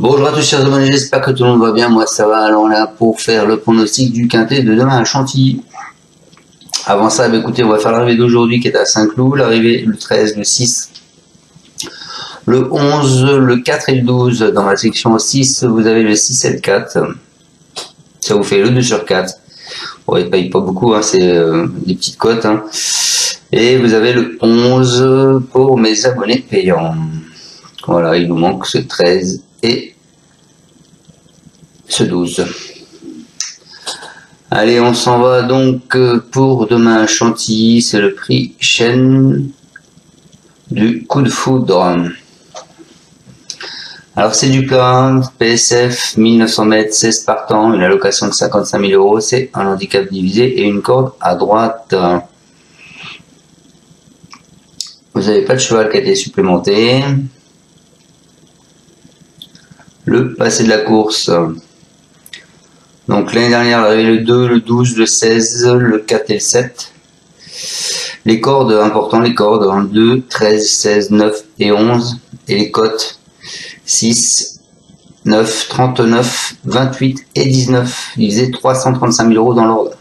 Bonjour à tous chers abonnés, j'espère que tout le monde va bien, moi ça va. Alors là pour faire le pronostic du quintet de demain à Chantilly. Avant ça, écoutez, on va faire l'arrivée d'aujourd'hui qui est à Saint-Cloud, l'arrivée le 13, le 6, le 11, le 4 et le 12. Dans la section 6, vous avez le 6 et le 4. Ça vous fait le 2 sur 4. Bon, il ne paye pas beaucoup, hein, c'est des petites cotes. Hein. Et vous avez le 11 pour mes abonnés payants. Voilà, il nous manque ce 13 et ce 12. Allez, on s'en va donc pour demain à Chantilly. C'est le prix chaîne du coup de foudre. Alors c'est du plat, PSF, 1900 mètres, 16 partants, une allocation de 55 000 €, c'est un handicap divisé et une corde à droite. Vous n'avez pas de cheval qui a été supplémenté. Le passé de la course. Donc l'année dernière, il y avait le 2, le 12, le 16, le 4 et le 7. Les cordes, important les cordes, 1, 2, 13, 16, 9 et 11. Et les cotes, 6, 9, 39, 28 et 19. Ils faisaient 335 000 € dans l'ordre.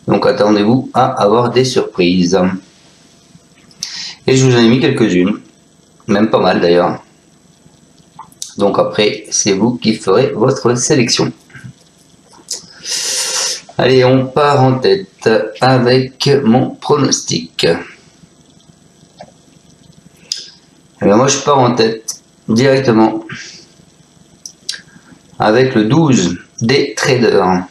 Donc attendez-vous à avoir des surprises. Et je vous en ai mis quelques-unes, même pas mal d'ailleurs. Donc après, c'est vous qui ferez votre sélection. Allez, on part en tête avec mon pronostic. Et bien moi, je pars en tête directement avec le 12 des traders.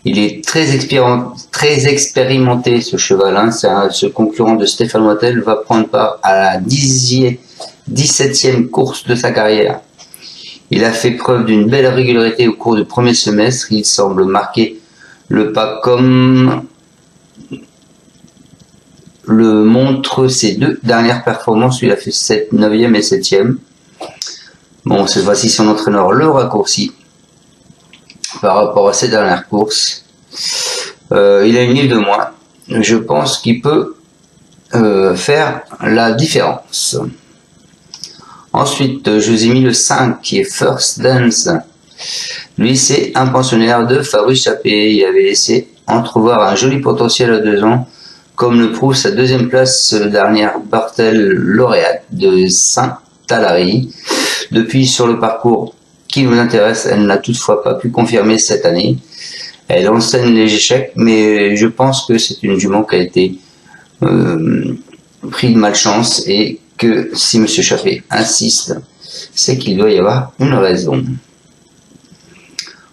Il est très expérimenté ce cheval. Hein. Ce concurrent de Stéphane Wattel va prendre part à la 17e course de sa carrière. Il a fait preuve d'une belle régularité au cours du premier semestre. Il semble marquer le pas comme le montrent ses deux dernières performances. Il a fait 7, 9e et 7e. Bon, cette fois-ci, son entraîneur le raccourcit par rapport à ses dernières courses. Il a une livre de moins. Je pense qu'il peut faire la différence. Ensuite, je vous ai mis le 5 qui est First Dance. Lui, c'est un pensionnaire de Fabrice Chappé. Il avait laissé entrevoir un joli potentiel à 2 ans, comme le prouve sa 2e place dernière Bartel lauréate de Saint-Alary. Depuis, sur le parcours qui nous intéresse, elle n'a toutefois pas pu confirmer cette année. Elle enseigne les échecs, mais je pense que c'est une jument qui a été pris de malchance et que si M. Chappé insiste, c'est qu'il doit y avoir une raison.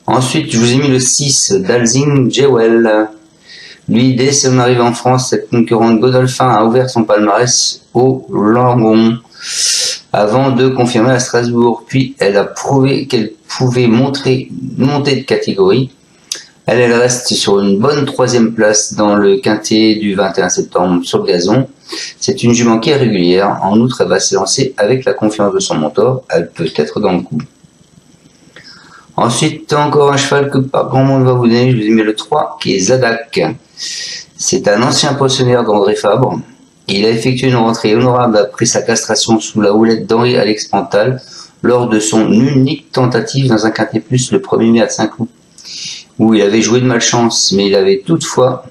Ensuite, je vous ai mis le 6 d'Alzing Jewel. Lui, dès son arrivée en France, cette concurrente Godolphin a ouvert son palmarès au Langon avant de confirmer à Strasbourg. Puis, elle a prouvé qu'elle pouvait monter de catégorie. Elle reste sur une bonne 3e place dans le quintet du 21 septembre sur le gazon. C'est une jument qui est régulière. En outre, elle va se lancer avec la confiance de son mentor. Elle peut être dans le coup. Ensuite, encore un cheval que pas grand monde va vous donner. Je vous ai mis le 3 qui est Zadak. C'est un ancien pensionnaire d'André Fabre. Il a effectué une rentrée honorable après sa castration sous la houlette d'Henri Alex Pantal lors de son unique tentative dans un quintet plus le 1er mai à Saint-Cloud, où il avait joué de malchance, mais il avait toutefois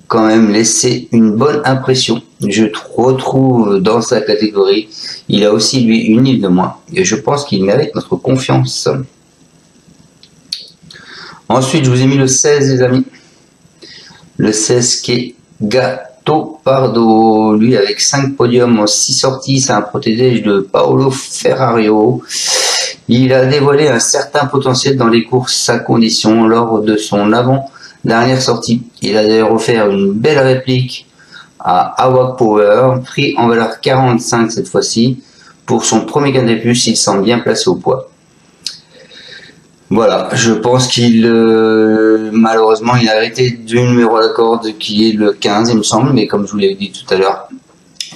quand même laissé une bonne impression. Je retrouve dans sa catégorie, il a aussi lui une livre de moins, et je pense qu'il mérite notre confiance. Ensuite, je vous ai mis le 16, les amis. Le 16 qui est Gato Pardo, lui avec 5 podiums en 6 sorties, c'est un protégé de Paolo Ferrario. Il a dévoilé un certain potentiel dans les courses à condition lors de son avant-dernière sortie. Il a d'ailleurs offert une belle réplique à Awak Power, prix en valeur 45 cette fois-ci. Pour son premier quintet plus, il semble bien placé au poids. Voilà, je pense qu'il malheureusement il a arrêté du numéro à la corde qui est le 15 il me semble, mais comme je vous l'ai dit tout à l'heure,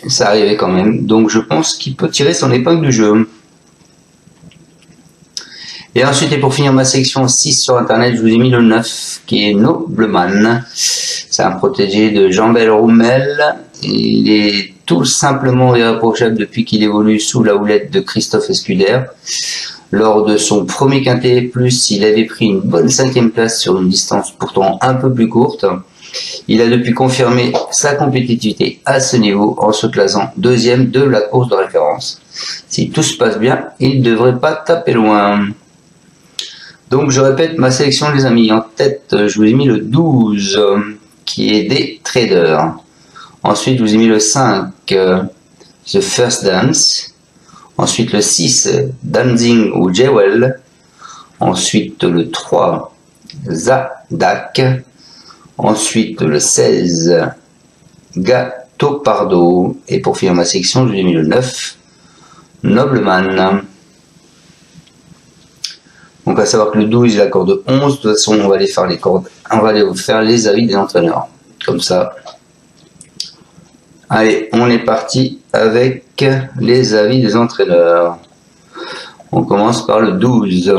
ça arrivait quand même. Donc je pense qu'il peut tirer son épingle du jeu. Et ensuite, et pour finir ma section 6 sur internet, je vous ai mis le 9 qui est Nobleman. C'est un protégé de Jean-Bel Roumel, Il est tout simplement irréprochable depuis qu'il évolue sous la houlette de Christophe Escuder. Lors de son premier quintet plus, il avait pris une bonne 5e place sur une distance pourtant un peu plus courte. Il a depuis confirmé sa compétitivité à ce niveau en se classant 2e de la course de référence. Si tout se passe bien, il ne devrait pas taper loin. Donc je répète ma sélection les amis. En tête, je vous ai mis le 12 qui est des traders. Ensuite, je vous ai mis le 5, The First Dance. Ensuite, le 6, Dancing ou Jewel. Ensuite, le 3, Zadak. Ensuite, le 16, Gato Pardo. Et pour finir ma section, je vous ai mis le 9, Nobleman. Donc, à savoir que le 12, il accorde 11. De toute façon, on va aller faire les cordes. On va aller vous faire les avis des entraîneurs. Comme ça. Allez, on est parti avec les avis des entraîneurs. On commence par le 12.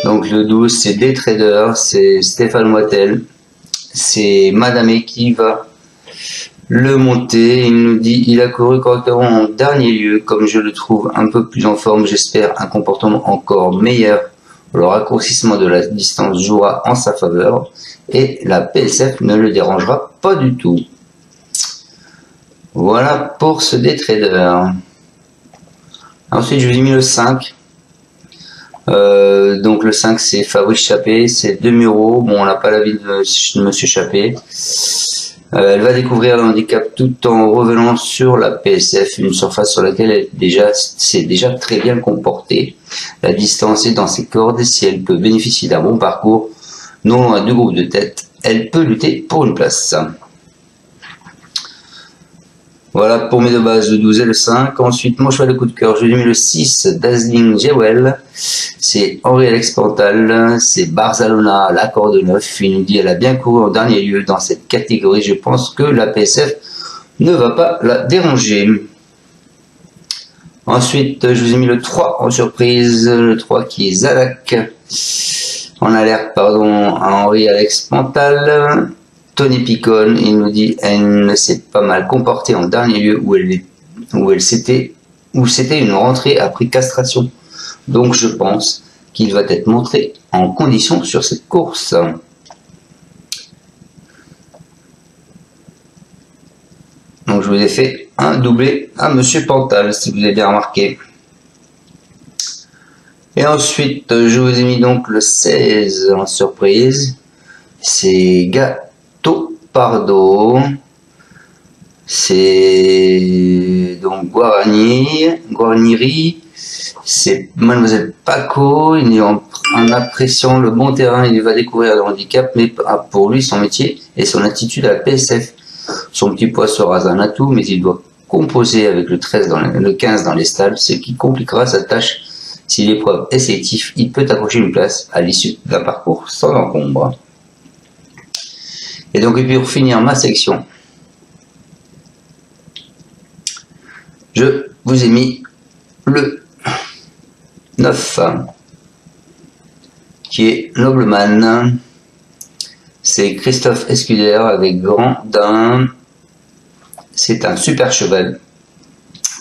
Donc le 12, c'est des traders, c'est Stéphane Moitel. C'est Madame qui va le monter. Il nous dit, il a couru correctement en dernier lieu. Comme je le trouve un peu plus en forme, j'espère un comportement encore meilleur. Le raccourcissement de la distance jouera en sa faveur. Et la PSF ne le dérangera pas du tout. Voilà pour ce des traders. Ensuite, je vous ai mis le 5. Donc le 5, c'est Fabrice Chappé, c'est 2 Muro. Bon, on n'a pas l'avis de Monsieur Chappé. Elle va découvrir le handicap tout en revenant sur la PSF, une surface sur laquelle elle s'est déjà très bien comportée. La distance est dans ses cordes et si elle peut bénéficier d'un bon parcours, non loin du groupe de tête, elle peut lutter pour une place. Voilà pour mes deux bases, le 12 et le 5. Ensuite, mon cheval de coup de cœur, je lui ai mis le 6, Dazzling Jewel. C'est Henri-Alex Pantal, c'est Barzalona, l'accord de 9. Il nous dit elle a bien couru en dernier lieu dans cette catégorie. Je pense que la PSF ne va pas la déranger. Ensuite, je vous ai mis le 3 en surprise, le 3 qui est Zadak. En alerte, pardon, à Henri-Alex Pantal. Tony Picon, il nous dit elle ne s'est pas mal comportée en dernier lieu où c'était une rentrée après castration. Donc je pense qu'il va être montré en condition sur cette course. Donc je vous ai fait un doublé à Monsieur Pantal, si vous avez bien remarqué. Et ensuite, je vous ai mis donc le 16 en surprise. C'est Gato Pardo. C'est donc Guarniri. C'est Mademoiselle Paco. Il est en appréciant le bon terrain. Il va découvrir le handicap, mais pour lui, son métier et son attitude à la PSF. Son petit poids sera un atout, mais il doit composer avec le 15 dans les stalles, ce qui compliquera sa tâche. Si l'épreuve est sélective, il peut accrocher une place à l'issue d'un parcours sans encombre. Et donc, pour finir ma section, je vous ai mis le 9, qui est Nobleman. C'est Christophe Escuder avec Grand Dain. C'est un super cheval,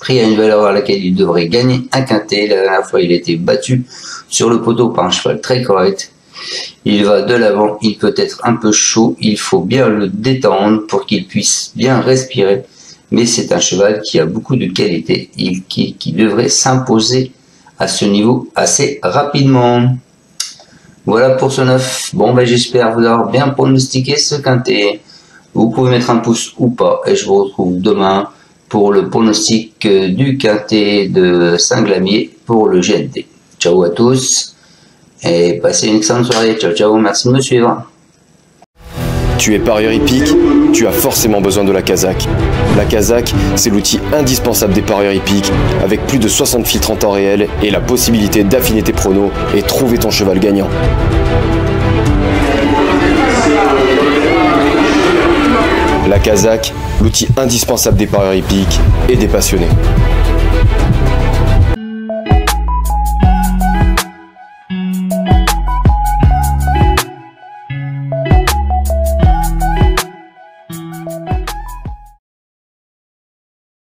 pris à une valeur à laquelle il devrait gagner un quintet. La dernière fois, il a été battu sur le poteau par un cheval très correct. Il va de l'avant, il peut être un peu chaud, il faut bien le détendre pour qu'il puisse bien respirer. Mais c'est un cheval qui a beaucoup de qualité et qui devrait s'imposer à ce niveau assez rapidement. Voilà pour ce 9. Bon, ben, j'espère vous avoir bien pronostiqué ce quintet. Vous pouvez mettre un pouce ou pas. Et je vous retrouve demain pour le pronostic du quintet de Saint-Glamier pour le GNT. Ciao à tous et passez une excellente soirée. Ciao, ciao. Merci de me suivre. Tu es parieur hippique, tu as forcément besoin de la Kazakh. La Kazakh, c'est l'outil indispensable des parieurs hippiques, avec plus de 60 filtres en temps réel et la possibilité d'affiner tes pronos et trouver ton cheval gagnant. La Kazakh, l'outil indispensable des parieurs hippiques et des passionnés.